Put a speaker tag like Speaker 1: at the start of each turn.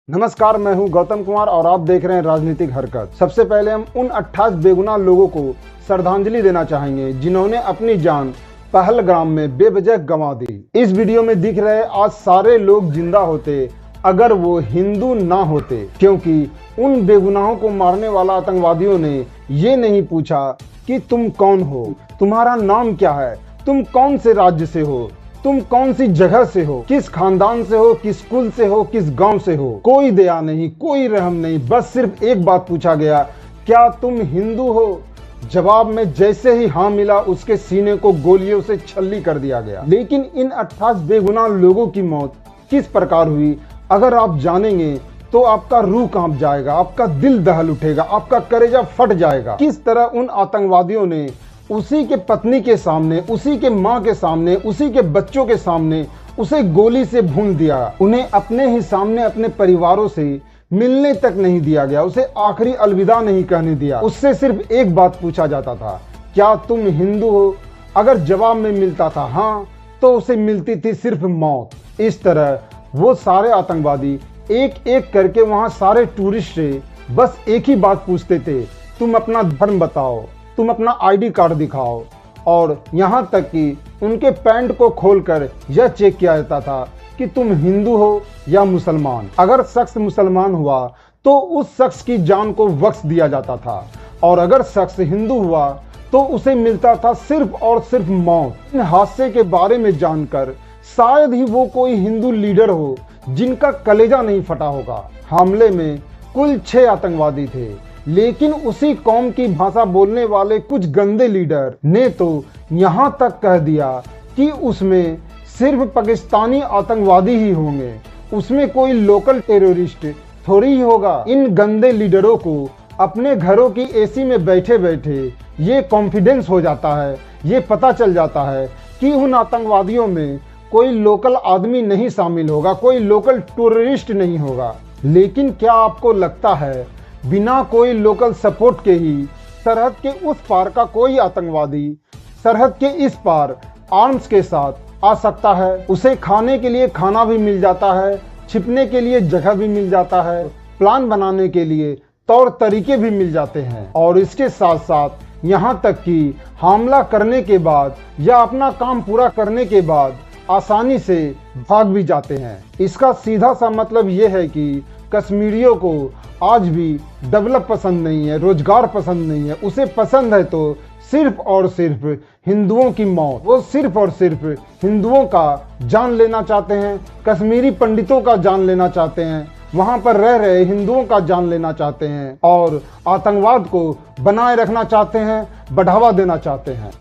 Speaker 1: नमस्कार, मैं हूं गौतम कुमार और आप देख रहे हैं राजनीतिक हरकत। सबसे पहले हम उन 28 बेगुनाह लोगों को श्रद्धांजलि देना चाहेंगे जिन्होंने अपनी जान पहलगाम में बेवजह गंवा दी। इस वीडियो में दिख रहे आज सारे लोग जिंदा होते अगर वो हिंदू ना होते, क्योंकि उन बेगुनाहों को मारने वाला आतंकवादियों ने ये नहीं पूछा कि तुम कौन हो, तुम्हारा नाम क्या है, तुम कौन से राज्य से हो, तुम कौन सी जगह से हो, किस खानदान से हो, किस कुल से हो, किस गांव से हो। कोई दया नहीं, कोई रहम नहीं, बस सिर्फ एक बात पूछा गया, क्या तुम हिंदू हो? जवाब में जैसे ही हाँ मिला, उसके सीने को गोलियों से छल्ली कर दिया गया। लेकिन इन 28 बेगुनाह लोगों की मौत किस प्रकार हुई, अगर आप जानेंगे तो आपका रूह कांप जाएगा, आपका दिल दहल उठेगा, आपका कलेजा फट जाएगा। किस तरह उन आतंकवादियों ने उसी के पत्नी के सामने, उसी के माँ के सामने, उसी के बच्चों के सामने उसे गोली से भून दिया। उन्हें अपने ही सामने अपने परिवारों से मिलने तक नहीं दिया गया, उसे आखिरी अलविदा नहीं कहने दिया। उससे सिर्फ एक बात पूछा जाता था, क्या तुम हिंदू हो? अगर जवाब में मिलता था हाँ, तो उसे मिलती थी सिर्फ मौत। इस तरह वो सारे आतंकवादी एक एक करके वहां सारे टूरिस्ट से बस एक ही बात पूछते थे, तुम अपना धर्म बताओ, तुम अपना आईडी कार्ड दिखाओ। और यहाँ तक कि उनके पैंट को खोलकर यह चेक किया जाता था कि तुम हिंदू हो या मुसलमान। अगर शख्स मुसलमान हुआ तो उस शख्स की जान को बख्श दिया जाता था, और अगर शख्स हिंदू हुआ तो उसे मिलता था सिर्फ और सिर्फ मौत। इन हादसे के बारे में जानकर शायद ही वो कोई हिंदू लीडर हो जिनका कलेजा नहीं फटा होगा। हमले में कुल 6 आतंकवादी थे, लेकिन उसी कौम की भाषा बोलने वाले कुछ गंदे लीडर ने तो यहाँ तक कह दिया कि उसमें सिर्फ पाकिस्तानी आतंकवादी ही होंगे, उसमें कोई लोकल टेररिस्ट थोड़ी ही होगा। इन गंदे लीडरों को अपने घरों की एसी में बैठे बैठे ये कॉन्फिडेंस हो जाता है, ये पता चल जाता है कि उन आतंकवादियों में कोई लोकल आदमी नहीं शामिल होगा, कोई लोकल टूरिस्ट नहीं होगा। लेकिन क्या आपको लगता है बिना कोई लोकल सपोर्ट के ही सरहद के उस पार का कोई आतंकवादी सरहद के इस पार आर्म्स के साथ आ सकता है? उसे खाने के लिए खाना भी मिल जाता है, छिपने के लिए जगह भी मिल जाता है, प्लान बनाने के लिए तौर तरीके भी मिल जाते हैं, और इसके साथ साथ यहाँ तक कि हमला करने के बाद या अपना काम पूरा करने के बाद आसानी से भाग भी जाते हैं। इसका सीधा सा मतलब यह है कि कश्मीरियों को आज भी डेवलप पसंद नहीं है, रोजगार पसंद नहीं है, उसे पसंद है तो सिर्फ और सिर्फ हिंदुओं की मौत। वो सिर्फ और सिर्फ हिंदुओं का जान लेना चाहते हैं, कश्मीरी पंडितों का जान लेना चाहते हैं, वहां पर रह रहे हिंदुओं का जान लेना चाहते हैं, और आतंकवाद को बनाए रखना चाहते हैं, बढ़ावा देना चाहते हैं।